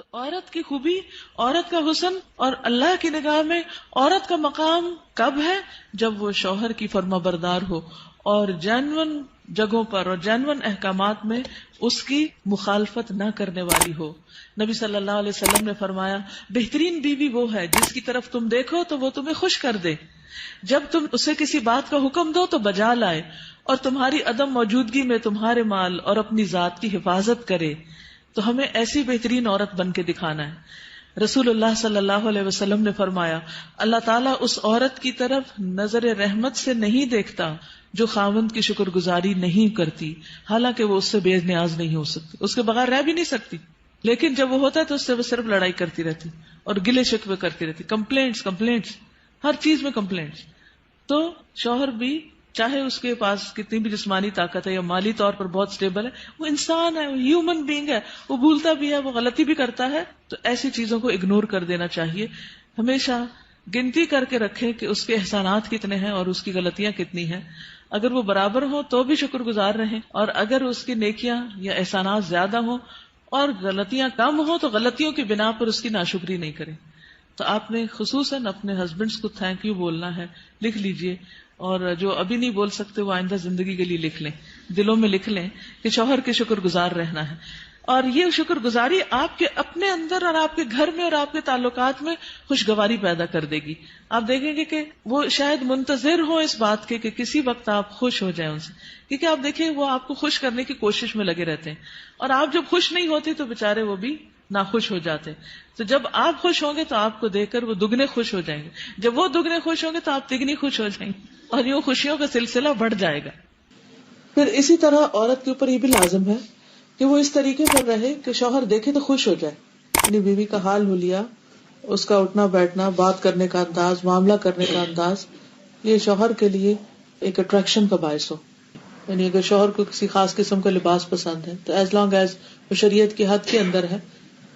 تو عورت کی خوبی، عورت کا حسن اور اللہ کی نگاہ میں عورت کا مقام کب ہے؟ جب وہ شوہر کی فرما بردار ہو اور جینون جگہوں پر اور جینون احکامات میں اس کی مخالفت نہ کرنے والی ہو. نبی صلی اللہ علیہ وسلم نے فرمایا بہترین بیوی وہ ہے جس کی طرف تم دیکھو تو وہ تمہیں خوش کر دے، جب تم اسے کسی بات کا حکم دو تو بجا لائے، اور تمہاری عدم موجودگی میں تمہارے مال اور اپنی ذات کی حفاظت کرے. تو ہمیں ایسی بہترین عورت بن کے دکھانا ہے. رسول اللہ صلی اللہ علیہ وسلم نے فرمایا اللہ تعالیٰ اس عورت کی طرف نظر رحمت سے نہیں دیکھتا جو خاوند کی شکر گزاری نہیں کرتی، حالانکہ وہ اس سے بے نیاز نہیں ہو سکتی، اس کے بغیر رہ بھی نہیں سکتی، لیکن جب وہ ہوتا ہے تو اس سے وہ صرف لڑائی کرتی رہتی اور گلے شکوے کرتی رہتی، کمپلینٹس ہر چیز میں کمپلینٹس. تو شوہر بھی چاہے اس کے پاس کتنی بھی جسمانی طاقت ہے یا مالی طور پر بہت سٹیبل ہے، وہ انسان ہے، وہ ہیومن بینگ ہے، وہ بھولتا بھی ہے، وہ غلطی بھی کرتا ہے. تو ایسی چیزوں کو اگنور کر دینا چاہیے. ہمیشہ گنتی کر کے رکھیں کہ اس کے احسانات کتنے ہیں اور اس کی غلطیاں کتنی ہیں. اگر وہ برابر ہوں تو بھی شکر گزار رہیں، اور اگر اس کی نیکیاں یا احسانات زیادہ ہوں اور غلطیاں کم ہوں تو غلطیوں کی بنا پر اس کی ناشکری نہیں کریں. تو آپ نے خصوصاً اپنے ہسبینڈس کو تھینک یو بولنا ہے، لکھ لیجئے، اور جو ابھی نہیں بول سکتے وہ آئندہ زندگی کے لیے لکھ لیں، دلوں میں لکھ لیں کہ شوہر کے شکر گزار رہنا ہے. اور یہ شکر گزاری آپ کے اپنے اندر اور آپ کے گھر میں اور آپ کے تعلقات میں خوشگواری پیدا کر دے گی. آپ دیکھیں گے کہ وہ شاید منتظر ہو اس بات کے کہ کسی وقت آپ خوش ہو جائیں ان سے، کیونکہ آپ دیکھیں وہ آپ کو خوش کرنے کی کوشش میں لگے رہتے ہیں، اور آپ جب خوش نہیں ہوتے تو بےچارے وہ بھی ناخوش ہو جاتے. تو جب آپ خوش ہوں گے تو آپ کو دیکھ کر وہ دگنے خوش ہو جائیں گے، جب وہ دگنے خوش ہوں گے تو آپ تگنی خوش ہو جائیں گے، اور یوں خوشیوں کا سلسلہ بڑھ جائے گا. پھر اسی طرح عورت کے اوپر یہ بھی لازم ہے کہ وہ اس طریقے پر رہے کہ شوہر دیکھے تو خوش ہو جائے. یعنی بیوی کا حال حلیہ، اس کا اٹھنا بیٹھنا، بات کرنے کا انداز، معاملہ کرنے کا انداز، یہ شوہر کے لیے ایک اٹریکشن کا باعث ہو. یعنی اگر شوہر کو کسی خاص قسم کا لباس پسند ہے تو ایز لانگ ایز وہ شریعت کی حد کے اندر ہے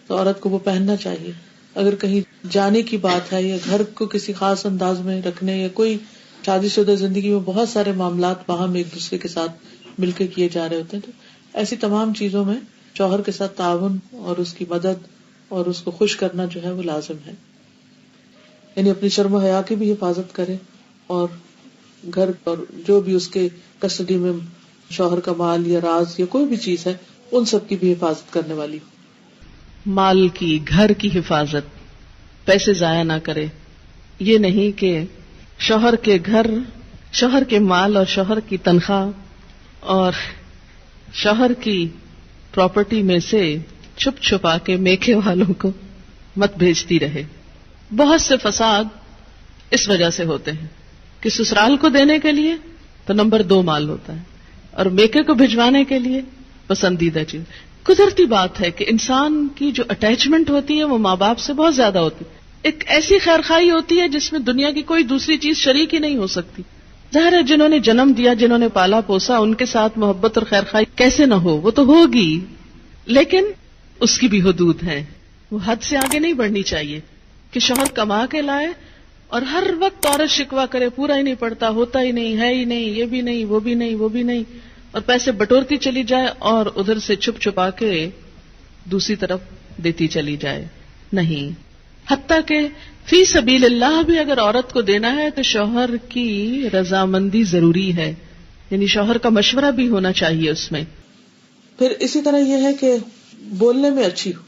تو عورت کو وہ پہننا چاہیے. اگر کہیں جانے کی بات ہے یا گھر کو کسی خاص انداز میں رکھنے، یا کوئی شادی شدہ زندگی میں بہت سارے معاملات باہم ایک دوسرے کے ساتھ مل کے کیے جا رہے ہوتے ہیں، تو ایسی تمام چیزوں میں شوہر کے ساتھ تعاون اور اس کی مدد اور اس کو خوش کرنا جو ہے وہ لازم ہے. یعنی اپنی شرم و حیا کی بھی حفاظت کرے، اور گھر اور جو بھی اس کے کسٹڈی میں شوہر کا مال یا راز یا کوئی بھی چیز ہے ان سب کی بھی حفاظت کرنے والی ہو. مال کی، گھر کی حفاظت، پیسے ضائع نہ کرے. یہ نہیں کہ شوہر کے گھر، شوہر کے مال اور شوہر کی تنخواہ اور شوہر کی پراپرٹی میں سے چھپ چھپا کے میکے والوں کو مت بھیجتی رہے. بہت سے فساد اس وجہ سے ہوتے ہیں کہ سسرال کو دینے کے لیے تو نمبر 2 مال ہوتا ہے، اور میکے کو بھجوانے کے لیے پسندیدہ چیز. قدرتی بات ہے کہ انسان کی جو اٹیچمنٹ ہوتی ہے وہ ماں باپ سے بہت زیادہ ہوتی ہے. ایک ایسی خیرخوائی ہوتی ہے جس میں دنیا کی کوئی دوسری چیز شریک ہی نہیں ہو سکتی. ظاہر ہے جنہوں نے جنم دیا، جنہوں نے پالا پوسا، ان کے ساتھ محبت اور خیرخوائی کیسے نہ ہو، وہ تو ہوگی، لیکن اس کی بھی حدود ہیں. وہ حد سے آگے نہیں بڑھنی چاہیے کہ شوہر کما کے لائے اور ہر وقت عورت شکوہ کرے پورا ہی نہیں پڑتا، ہوتا ہی نہیں، ہے ہی نہیں، یہ بھی نہیں، وہ بھی نہیں، وہ بھی نہیں، اور پیسے بٹورتی چلی جائے اور ادھر سے چھپ چھپا کے دوسری طرف دیتی چلی جائے. نہیں، حتیٰ کہ فی سبیل اللہ بھی اگر عورت کو دینا ہے تو شوہر کی رضامندی ضروری ہے، یعنی شوہر کا مشورہ بھی ہونا چاہیے اس میں. پھر اسی طرح یہ ہے کہ بولنے میں اچھی ہو.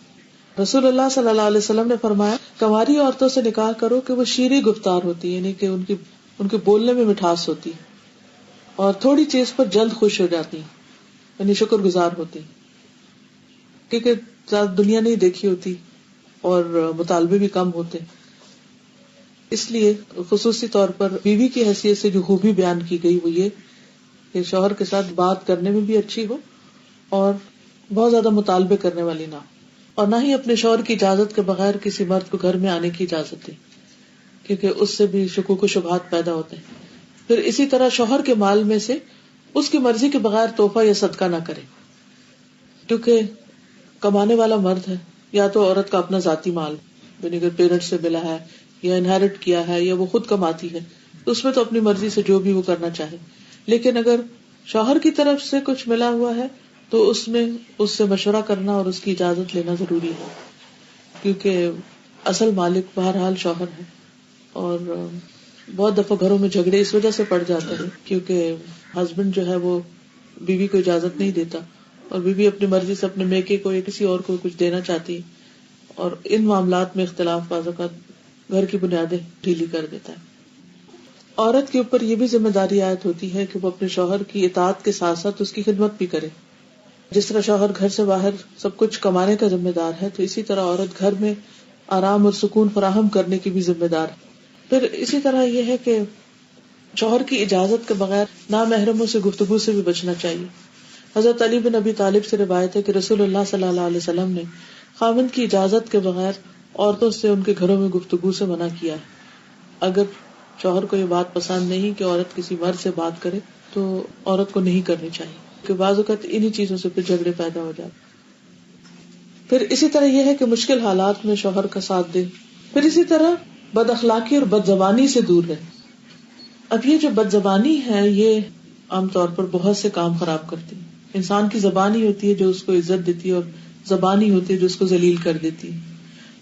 رسول اللہ صلی اللہ علیہ وسلم نے فرمایا کنواری عورتوں سے نکاح کرو کہ وہ شیریں گفتار ہوتی، یعنی کہ ان کے بولنے میں مٹھاس ہوتی اور تھوڑی چیز پر جلد خوش ہو جاتی، یعنی شکر گزار ہوتی، کیونکہ زیادہ دنیا نہیں دیکھی ہوتی اور مطالبے بھی کم ہوتے. اس لیے خصوصی طور پر بیوی کی حیثیت سے جو خوبی بیان کی گئی وہ یہ کہ شوہر کے ساتھ بات کرنے میں بھی اچھی ہو اور بہت زیادہ مطالبے کرنے والی نہ ہو، اور نہ ہی اپنے شوہر کی اجازت کے بغیر کسی مرد کو گھر میں آنے کی اجازت دے، کیونکہ اس سے بھی شکوک و شبہات پیدا ہوتے ہیں. پھر اسی طرح شوہر کے مال میں سے اس کی مرضی کے بغیر تحفہ یا صدقہ نہ کرے، کیونکہ کمانے والا مرد ہے، یا تو عورت کا اپنا ذاتی مال یعنی اگر پیرنٹ سے ملا ہے یا انہیرٹ کیا ہے یا وہ خود کماتی ہے تو اس میں تو اپنی مرضی سے جو بھی وہ کرنا چاہے. لیکن اگر شوہر کی طرف سے کچھ ملا ہوا ہے تو اس میں اس سے مشورہ کرنا اور اس کی اجازت لینا ضروری ہے. کیونکہ اصل مالک بہرحال شوہر ہے، اور بہت دفعہ گھروں میں جھگڑے اس وجہ سے پڑ جاتے ہیں کیونکہ ہسبینڈ جو ہے وہ بیوی کو اجازت نہیں دیتا، اور بیوی اپنی مرضی سے اپنے میکے کو یا کسی اور کو کچھ دینا چاہتی ہے، اور ان معاملات میں اختلاف بعض اوقات گھر کی بنیادیں ڈھیلی کر دیتا ہے۔ عورت کے اوپر یہ بھی ذمہ داری عائد ہوتی ہے کہ وہ اپنے شوہر کی اطاعت کے ساتھ ساتھ اس کی خدمت بھی کرے۔ جس طرح شوہر گھر سے باہر سب کچھ کمانے کا ذمہ دار ہے، تو اسی طرح عورت گھر میں آرام اور سکون فراہم کرنے کی بھی ذمہ دار ہے۔ پھر اسی طرح یہ ہے کہ شوہر کی اجازت کے بغیر نامحرموں سے گفتگو سے بھی بچنا چاہیے۔ حضرت علی بن ابی طالب سے روایت ہے کہ رسول اللہ صلی اللہ علیہ وسلم نے خاوند کی اجازت کے بغیر عورتوں سے ان کے گھروں میں گفتگو سے منع کیا ہے۔ اگر شوہر کو یہ بات پسند نہیں کہ عورت کسی مرد سے بات کرے تو عورت کو نہیں کرنی چاہیے، کہ بعض اوقات انہی چیزوں سے پھر جھگڑے پیدا ہو جاتے۔ پھر اسی طرح یہ ہے کہ مشکل حالات میں شوہر کا ساتھ دے۔ پھر اسی طرح بد اخلاقی اور بد زبانی سے دور رہے۔ اب یہ جو بد زبانی ہے یہ عام طور پر بہت سے کام خراب کرتی ہے۔ انسان کی زبان ہی ہوتی ہے جو اس کو عزت دیتی ہے، اور زبان ہی ہوتی ہے جو اس کو ذلیل کر دیتی ہے۔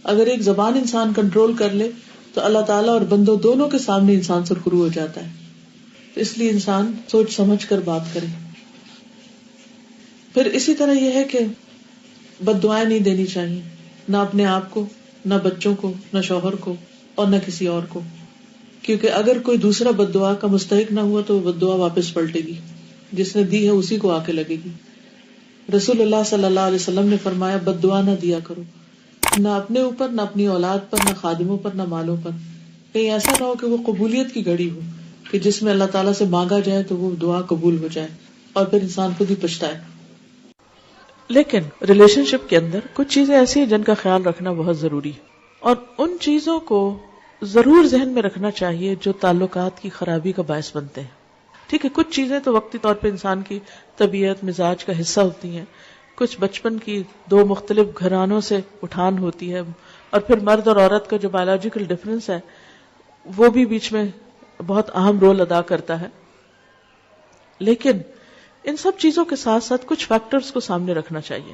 اگر ایک زبان انسان کنٹرول کر لے تو اللہ تعالیٰ اور بندوں دونوں کے سامنے انسان سرخرو ہو جاتا ہے۔ تو اس لیے انسان سوچ سمجھ کر بات کرے۔ پھر اسی طرح یہ ہے کہ بد دعائیں نہیں دینی چاہیے، نہ اپنے آپ کو، نہ بچوں کو، نہ شوہر کو، اور نہ کسی اور کو، کیونکہ اگر کوئی دوسرا بد دعا کا مستحق نہ ہوا تو وہ بد دعا واپس پلٹے گی، جس نے دی ہے اسی کو آ کے لگے گی۔ رسول اللہ صلی اللہ علیہ وسلم نے فرمایا بد دعا نہ دیا کرو، نہ اپنے اوپر، نہ اپنی اولاد پر، نہ خادموں پر، نہ مالوں پر۔ کہیں ایسا نہ ہو کہ وہ قبولیت کی گھڑی ہو کہ جس میں اللہ تعالیٰ سے مانگا جائے تو وہ دعا قبول ہو جائے اور پھر انسان خود ہی پچھتائے۔ لیکن ریلیشن شپ کے اندر کچھ چیزیں ایسی ہیں جن کا خیال رکھنا بہت ضروری ہے، اور ان چیزوں کو ضرور ذہن میں رکھنا چاہیے جو تعلقات کی خرابی کا باعث بنتے ہیں۔ ٹھیک ہے، کچھ چیزیں تو وقتی طور پہ انسان کی طبیعت مزاج کا حصہ ہوتی ہیں، کچھ بچپن کی دو مختلف گھرانوں سے اٹھان ہوتی ہے، اور پھر مرد اور عورت کا جو بایولوجیکل ڈفرنس ہے وہ بھی بیچ میں بہت اہم رول ادا کرتا ہے۔ لیکن ان سب چیزوں کے ساتھ ساتھ کچھ فیکٹرز کو سامنے رکھنا چاہیے۔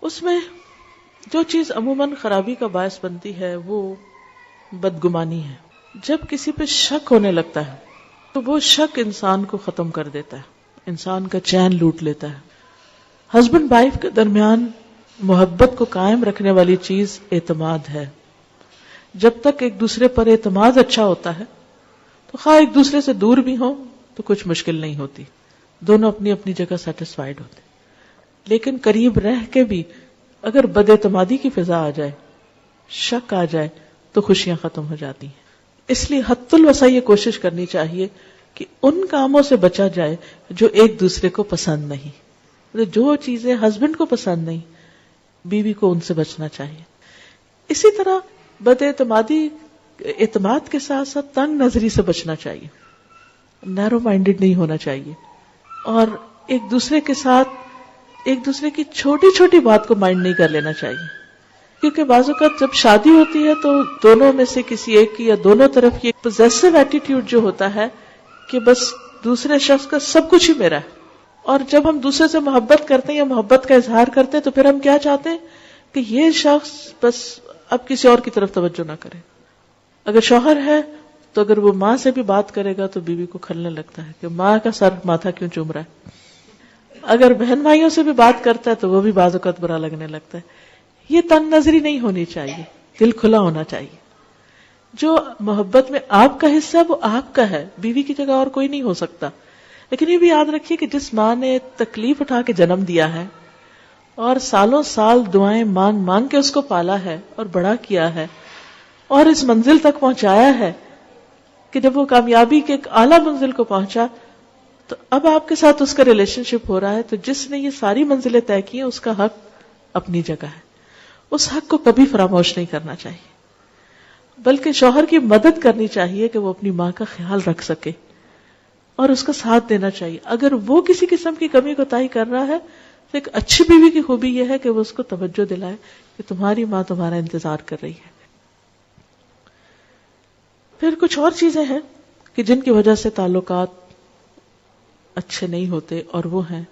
اس میں جو چیز عموماً خرابی کا باعث بنتی ہے وہ بدگمانی ہے۔ جب کسی پہ شک ہونے لگتا ہے تو وہ شک انسان کو ختم کر دیتا ہے، انسان کا چین لوٹ لیتا ہے۔ ہسبینڈ وائف کے درمیان محبت کو قائم رکھنے والی چیز اعتماد ہے۔ جب تک ایک دوسرے پر اعتماد اچھا ہوتا ہے تو خواہ ایک دوسرے سے دور بھی ہوں تو کچھ مشکل نہیں ہوتی، دونوں اپنی اپنی جگہ سیٹسفائیڈ ہوتے۔ لیکن قریب رہ کے بھی اگر بد اعتمادی کی فضا آ جائے، شک آ جائے تو خوشیاں ختم ہو جاتی ہیں۔ اس لیے حد الوسع یہ کوشش کرنی چاہیے کہ ان کاموں سے بچا جائے جو ایک دوسرے کو پسند نہیں، جو چیزیں ہسبینڈ کو پسند نہیں بیوی کو ان سے بچنا چاہیے۔ اسی طرح بد اعتماد کے ساتھ ساتھ تنگ نظری سے بچنا چاہیے، نیرو مائنڈڈ نہیں ہونا چاہیے، اور ایک دوسرے کے ساتھ ایک دوسرے کی چھوٹی چھوٹی بات کو مائنڈ نہیں کر لینا چاہیے، کیونکہ بعض اوقات جب شادی ہوتی ہے تو دونوں میں سے کسی ایک کی یا دونوں طرف کی ایک پوزیسو ایٹیٹیوڈ جو ہوتا ہے کہ بس دوسرے شخص کا سب کچھ ہی میرا ہے، اور جب ہم دوسرے سے محبت کرتے ہیں یا محبت کا اظہار کرتے ہیں تو پھر ہم کیا چاہتے ہیں کہ یہ شخص بس اب کسی اور کی طرف توجہ نہ کرے۔ اگر شوہر ہے تو اگر وہ ماں سے بھی بات کرے گا تو بیوی کو کھلنے لگتا ہے کہ ماں کا سر ماتھا کیوں چوم رہا ہے، اگر بہن بھائیوں سے بھی بات کرتا ہے تو وہ بھی بعض اوقات برا لگنے لگتا ہے۔ یہ تنگ نظری نہیں ہونی چاہیے، دل کھلا ہونا چاہیے۔ جو محبت میں آپ کا حصہ وہ آپ کا ہے، بیوی کی جگہ اور کوئی نہیں ہو سکتا۔ لیکن یہ بھی یاد رکھیے کہ جس ماں نے تکلیف اٹھا کے جنم دیا ہے اور سالوں سال دعائیں مانگ مانگ کے اس کو پالا ہے اور بڑا کیا ہے اور اس منزل تک پہنچایا ہے کہ جب وہ کامیابی کے ایک اعلیٰ منزل کو پہنچا تو اب آپ کے ساتھ اس کا ریلیشن شپ ہو رہا ہے، تو جس نے یہ ساری منزلیں طے کی ہیں اس کا حق اپنی جگہ ہے، اس حق کو کبھی فراموش نہیں کرنا چاہیے، بلکہ شوہر کی مدد کرنی چاہیے کہ وہ اپنی ماں کا خیال رکھ سکے اور اس کا ساتھ دینا چاہیے۔ اگر وہ کسی قسم کی کمی کوتاہی کر رہا ہے تو ایک اچھی بیوی کی خوبی یہ ہے کہ وہ اس کو توجہ دلائے کہ تمہاری ماں تمہارا انتظار کر رہی ہے۔ پھر کچھ اور چیزیں ہیں کہ جن کی وجہ سے تعلقات اچھے نہیں ہوتے، اور وہ ہیں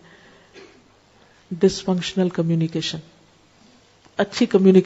ڈس فنکشنل کمیونیکیشن۔ اچھی کمیونیکیشن